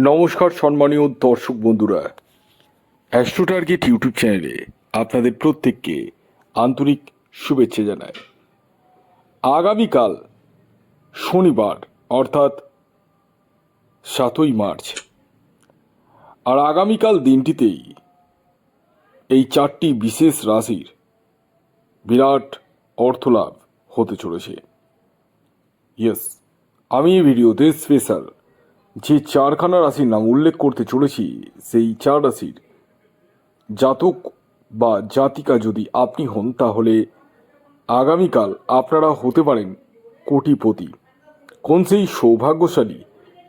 নমস্কার সম্মানীয় দর্শক বন্ধুরা, অ্যাস্ট্রো টার্গেট ইউটিউব চ্যানেলে আপনাদের প্রত্যেককে আন্তরিক শুভেচ্ছা জানাই। আগামীকাল শনিবার অর্থাৎ 7ই মার্চ, আর আগামীকাল দিনটিতেই এই 4টি বিশেষ রাশির বিরাট অর্থলাভ হতে চলেছে। ইয়েস, আমি এই ভিডিওতে স্পেশাল যে 4খানা রাশির নাম উল্লেখ করতে চলেছি, সেই 4 রাশির জাতক বা জাতিকা যদি আপনি হন, তাহলে আগামীকাল আপনারা হতে পারেন কোটিপতি। কোন সেই সৌভাগ্যশালী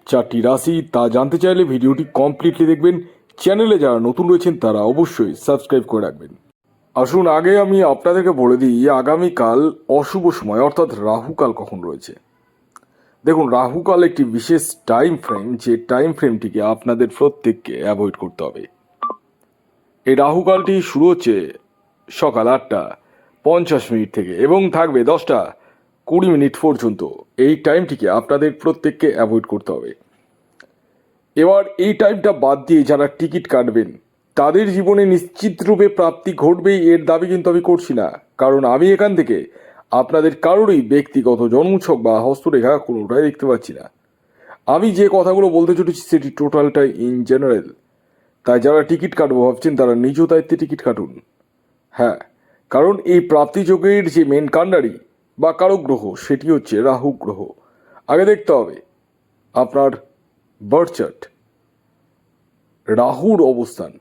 4টি রাশি তা জানতে চাইলে ভিডিওটি কমপ্লিটলি দেখবেন। চ্যানেলে যারা নতুন রয়েছেন তারা অবশ্যই সাবস্ক্রাইব করে রাখবেন। আসুন আগে আমি আপনাদেরকে বলে দিই আগামীকাল অশুভ সময় অর্থাৎ রাহুকাল কখন রয়েছে। দেখুন, রাহুকাল একটি বিশেষ টাইম ফ্রেম, যে টাইম ফ্রেমটিকে আপনাদের প্রত্যেককে অ্যাভয়েড করতে হবে। এই রাহুকালটি শুরু হচ্ছে সকাল 8টা 50 থেকে এবং থাকবে 10টা 20 পর্যন্ত। এই টাইমটিকে আপনাদের প্রত্যেককে অ্যাভয়েড করতে হবে। এবার এই টাইমটা বাদ দিয়ে যারা টিকিট কাটবেন তাদের জীবনে নিশ্চিত রূপে প্রাপ্তি ঘটবেই, এর দাবি কিন্তু আমি করছি না, কারণ আমি এখান থেকে আপনাদের কারোরই ব্যক্তিগত জন্মছক বা হস্তরেখা কোনোটাই দেখতে পাচ্ছি না। আমি যে কথাগুলো বলতে চলেছি সেটি টোটালটাই ইন জেনারেল। তাই যারা টিকিট কাটবো ভাবছেন তারা নিজ দায়িত্বে টিকিট কাটুন। হ্যাঁ, কারণ এই প্রাপ্তিযোগের যে মেন কাণ্ডারি বা কারক গ্রহ সেটি হচ্ছে রাহু গ্রহ। আগে দেখতে হবে আপনার বার্থ চার্ট, রাহুর অবস্থান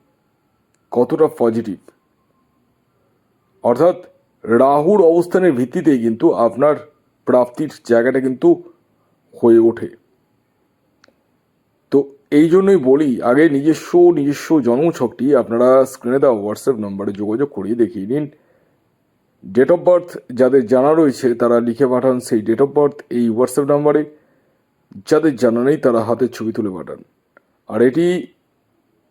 কতটা পজিটিভ, অর্থাৎ রাহুর অবস্থানের ভিত্তিতেই কিন্তু আপনার প্রাপ্তির জায়গাটা কিন্তু হয়ে ওঠে। তো এই জন্যই বলি আগে নিজস্ব জন্মছকটি আপনারা স্ক্রিনে দেওয়া হোয়াটসঅ্যাপ নম্বরে যোগাযোগ করিয়ে দেখিয়ে নিন। ডেট অফ বার্থ যাদের জানা রয়েছে তারা লিখে পাঠান সেই ডেট অফ বার্থ এই হোয়াটসঅ্যাপ নাম্বারে। যাদের জানা নেই তারা হাতের ছবি তুলে পাঠান। আর এটি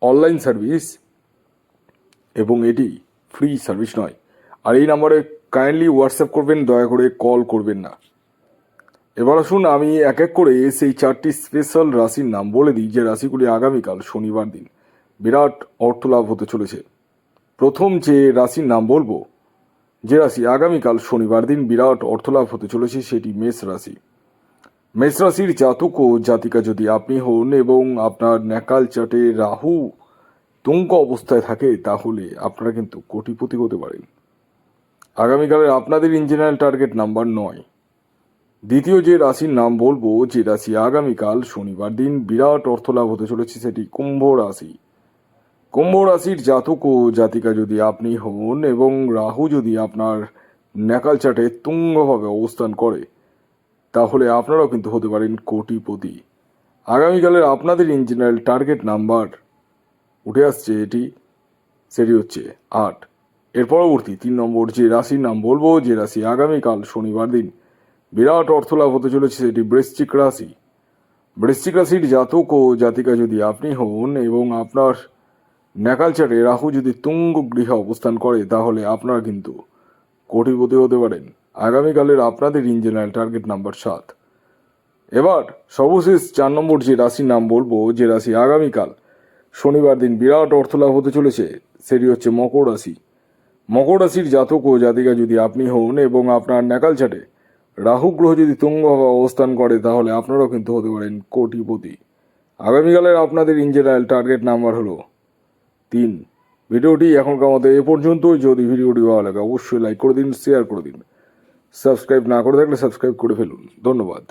অনলাইন সার্ভিস এবং এটি ফ্রি সার্ভিস নয়। আর এই নাম্বারে কাইন্ডলি হোয়াটসঅ্যাপ করবেন, দয়া করে কল করবেন না। এবার আসুন আমি এক এক করে সেই 4টি স্পেশাল রাশির নাম বলে দিই, যে রাশিগুলি আগামীকাল শনিবার দিন বিরাট অর্থলাভ হতে চলেছে। প্রথম যে রাশির নাম বলবো, যে রাশি আগামীকাল শনিবার দিন বিরাট অর্থলাভ হতে চলেছে, সেটি মেষ রাশি। মেষ রাশির জাতক ও জাতিকা যদি আপনি হন এবং আপনার ন্যাকাল চাটে রাহু তুঙ্গ অবস্থায় থাকে, তাহলে আপনারা কিন্তু কোটিপতি হতে পারেন। আগামীকালের আপনাদের ইঞ্জিনিয়ার টার্গেট নাম্বার 9। দ্বিতীয় যে রাশির নাম বলবো, যে রাশি আগামীকাল শনিবার দিন বিরাট অর্থলাভ হতে চলেছে, সেটি কুম্ভ রাশি। কুম্ভ রাশির জাতক ও জাতিকা যদি আপনি হন এবং রাহু যদি আপনার ন্যাকাল চাটে তুঙ্গভাবে অবস্থান করে, তাহলে আপনারাও কিন্তু হতে পারেন কোটিপতি। আগামীকালের আপনাদের ইঞ্জিনিয়ার টার্গেট নাম্বার উঠে আসছে সেটি হচ্ছে 8। এর পরবর্তী 3 নম্বর যে রাশির নাম বলবো, যে রাশি আগামীকাল শনিবার দিন বিরাট অর্থলাভ হতে চলেছে, সেটি বৃশ্চিক রাশি। বৃশ্চিক রাশির জাতক ও জাতিকা যদি আপনি হন এবং আপনার ন্যাকাল চাটে রাহু যদি তুঙ্গ গৃহে অবস্থান করে, তাহলে আপনারা কিন্তু কোটিপতি হতে পারেন। আগামীকালের আপনাদের ইঞ্জিনিয়ার টার্গেট নাম্বার 7। এবার সর্বশেষ 4 নম্বর যে রাশির নাম বলবো, যে রাশি আগামীকাল শনিবার দিন বিরাট অর্থলাভ হতে চলেছে, সেটি হচ্ছে মকর রাশি। মকর রাশির জাতক ও জাতিকা যদি আপনি হন এবং আপনার ন্যাকাল চাটে রাহু গ্রহ যদি তুঙ্গভাবে অবস্থান করে, তাহলে আপনারাও কিন্তু হতে পারেন কোটিপতি। আগামীকালের আপনাদের ইঞ্জিনিয়ার টার্গেট নাম্বার হলো 3। ভিডিওটি এখনকার মতো এ পর্যন্ত। যদি ভিডিওটি ভালো লাগে অবশ্যই লাইক করে দিন, শেয়ার করে দিন। সাবস্ক্রাইব না করে থাকলে সাবস্ক্রাইব করে ফেলুন। ধন্যবাদ।